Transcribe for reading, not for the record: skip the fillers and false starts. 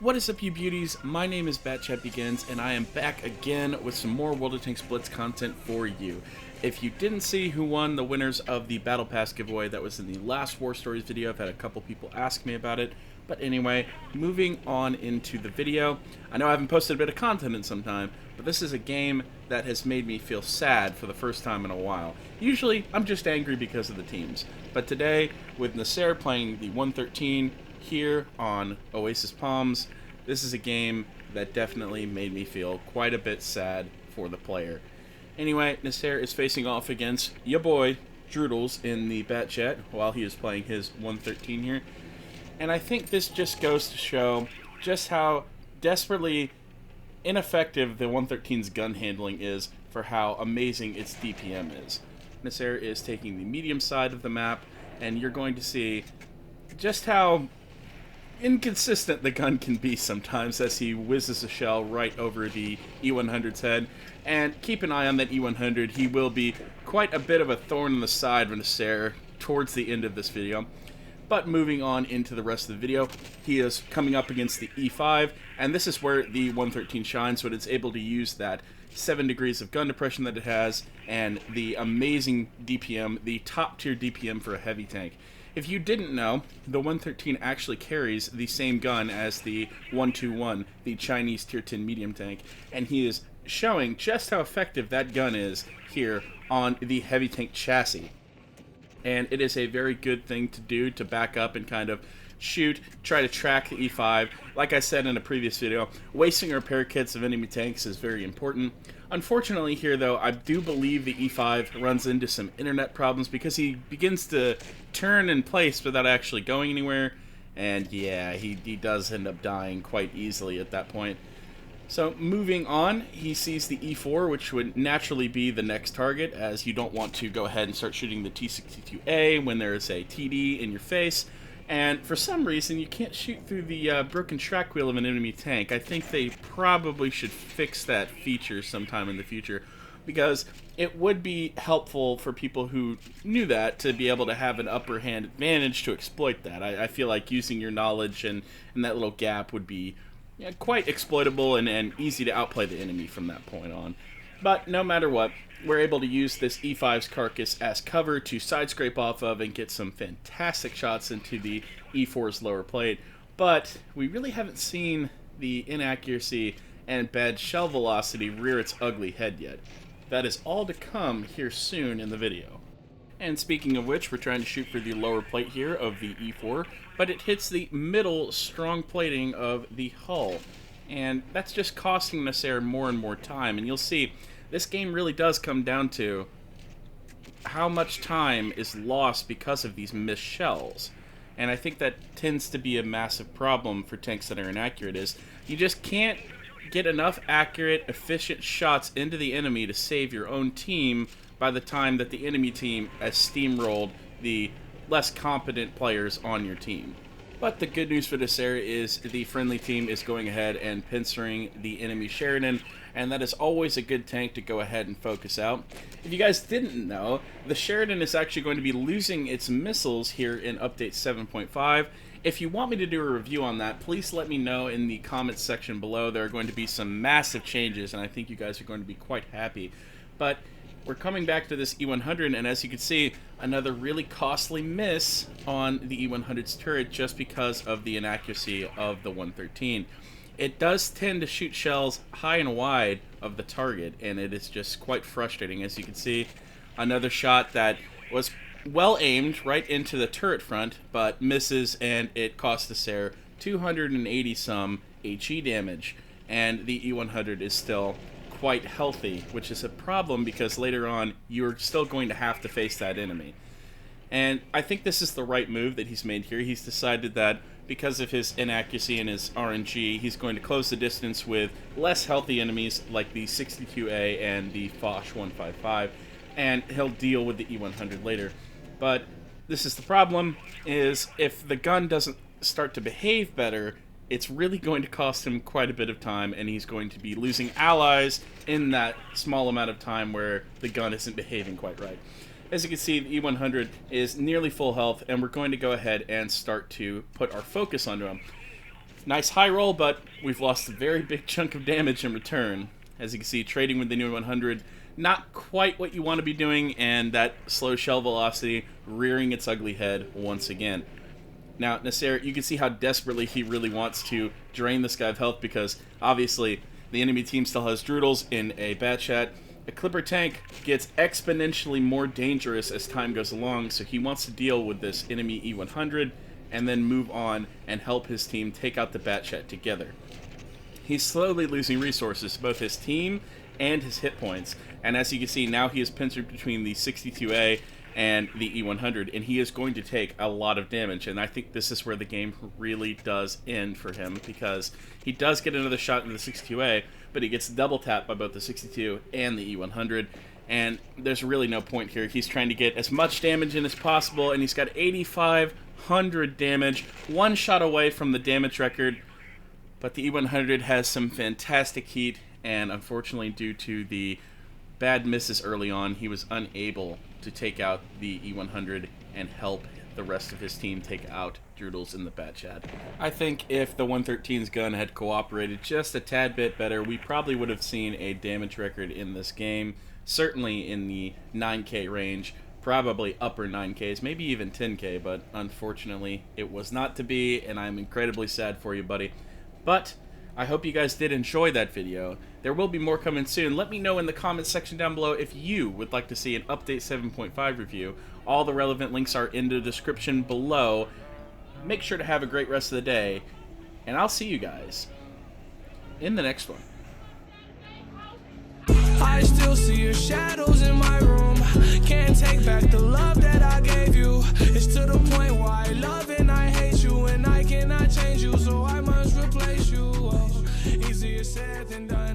What is up, you beauties? My name is BatchatBegins, and I am back again with some more World of Tanks Blitz content for you. If you didn't see who won the winners of the Battle Pass giveaway that was in the last War Stories video, I've had a couple people ask me about it. But anyway, moving on into the video. I know I haven't posted a bit of content in some time, but this is a game that has made me feel sad for the first time in a while. Usually, I'm just angry because of the teams. But today, with Nasser playing the 113 here on Oasis Palms, this is a game that definitely made me feel quite a bit sad for the player. Anyway, Nasser is facing off against ya boy, Droodles, in the Bat Chat while he is playing his 113 here. And I think this just goes to show just how desperately ineffective the 113's gun handling is for how amazing its DPM is. Nasser is taking the medium side of the map, and you're going to see just how inconsistent the gun can be sometimes as he whizzes a shell right over the E100's head. And keep an eye on that E100. He will be quite a bit of a thorn in the side of Nasser towards the end of this video. But moving on into the rest of the video, he is coming up against the E5, and this is where the 113 shines, but it's able to use that 7 degrees of gun depression that it has, and the amazing DPM, the top tier DPM for a heavy tank. If you didn't know, the 113 actually carries the same gun as the 121, the Chinese tier 10 medium tank, and he is showing just how effective that gun is here on the heavy tank chassis. And it is a very good thing to do to back up and kind of shoot, try to track the E5. Like I said in a previous video, wasting repair kits of enemy tanks is very important. Unfortunately here though, I do believe the E5 runs into some internet problems because he begins to turn in place without actually going anywhere. And yeah, he does end up dying quite easily at that point. So moving on, he sees the E4, which would naturally be the next target, as you don't want to go ahead and start shooting the T62A when there is a TD in your face. And for some reason, you can't shoot through the broken track wheel of an enemy tank. I think they probably should fix that feature sometime in the future, because it would be helpful for people who knew that to be able to have an upper hand advantage to exploit that. I feel like using your knowledge and that little gap would be quite exploitable and easy to outplay the enemy from that point on. But no matter what, we're able to use this E5's carcass as cover to side scrape off of and get some fantastic shots into the E4's lower plate. But we really haven't seen the inaccuracy and bad shell velocity rear its ugly head yet. That is all to come here soon in the video. And speaking of which, we're trying to shoot for the lower plate here of the E4, but it hits the middle strong plating of the hull. And that's just costing Nasser more and more time. And you'll see, this game really does come down to how much time is lost because of these missed shells. And I think that tends to be a massive problem for tanks that are inaccurate, is you just can't get enough accurate, efficient shots into the enemy to save your own team by the time that the enemy team has steamrolled the less competent players on your team. But the good news for this area is the friendly team is going ahead and pincering the enemy Sheridan, and that is always a good tank to go ahead and focus out. If you guys didn't know, the Sheridan is actually going to be losing its missiles here in update 7.5. If you want me to do a review on that, please let me know in the comments section below. There are going to be some massive changes, and I think you guys are going to be quite happy. But we're coming back to this E100, and as you can see, another really costly miss on the E100's turret just because of the inaccuracy of the 113. It does tend to shoot shells high and wide of the target, and it is just quite frustrating. As you can see, another shot that was well aimed right into the turret front, but misses, and it cost Nasser 280 some HE damage, and the E100 is still quite healthy, which is a problem because later on you're still going to have to face that enemy. And I think this is the right move that he's made here. He's decided that because of his inaccuracy and his RNG, he's going to close the distance with less healthy enemies like the 62A and the Foch 155, and he'll deal with the E100 later. But this is the problem, is if the gun doesn't start to behave better, it's really going to cost him quite a bit of time, and he's going to be losing allies in that small amount of time where the gun isn't behaving quite right. As you can see, the E100 is nearly full health, and we're going to go ahead and start to put our focus onto him. Nice high roll, but we've lost a very big chunk of damage in return. As you can see, trading with the new 100, not quite what you want to be doing, and that slow shell velocity rearing its ugly head once again. Now, Nasser, you can see how desperately he really wants to drain this guy of health, because obviously the enemy team still has Droodles in a Batchat. A Clipper tank gets exponentially more dangerous as time goes along, so he wants to deal with this enemy E100 and then move on and help his team take out the Batchat together. He's slowly losing resources, both his team and his hit points, and as you can see, now he is pincered between the 62A and the E100, and he is going to take a lot of damage, and I think this is where the game really does end for him, because he does get another shot in the 62A, but he gets double tapped by both the 62 and the E100, and there's really no point here. He's trying to get as much damage in as possible, and he's got 8,500 damage, one shot away from the damage record, but the E100 has some fantastic heat, and unfortunately, due to the bad misses early on, he was unable to take out the E100 and help the rest of his team take out Droodles in the Batchat. I think if the 113's gun had cooperated just a tad bit better, we probably would have seen a damage record in this game, certainly in the 9K range, probably upper 9Ks, maybe even 10K, but unfortunately it was not to be, and I'm incredibly sad for you, buddy. But I hope you guys did enjoy that video. There will be more coming soon. Let me know in the comments section down below if you would like to see an Update 7.5 review. All the relevant links are in the description below. Make sure to have a great rest of the day, and I'll see you guys in the next one. I still see your shadows in my room. Can't take back the love that I gave you. It's to the point where I love and I hate you, and I cannot change you, so I must replace you. Oh, easier said than done.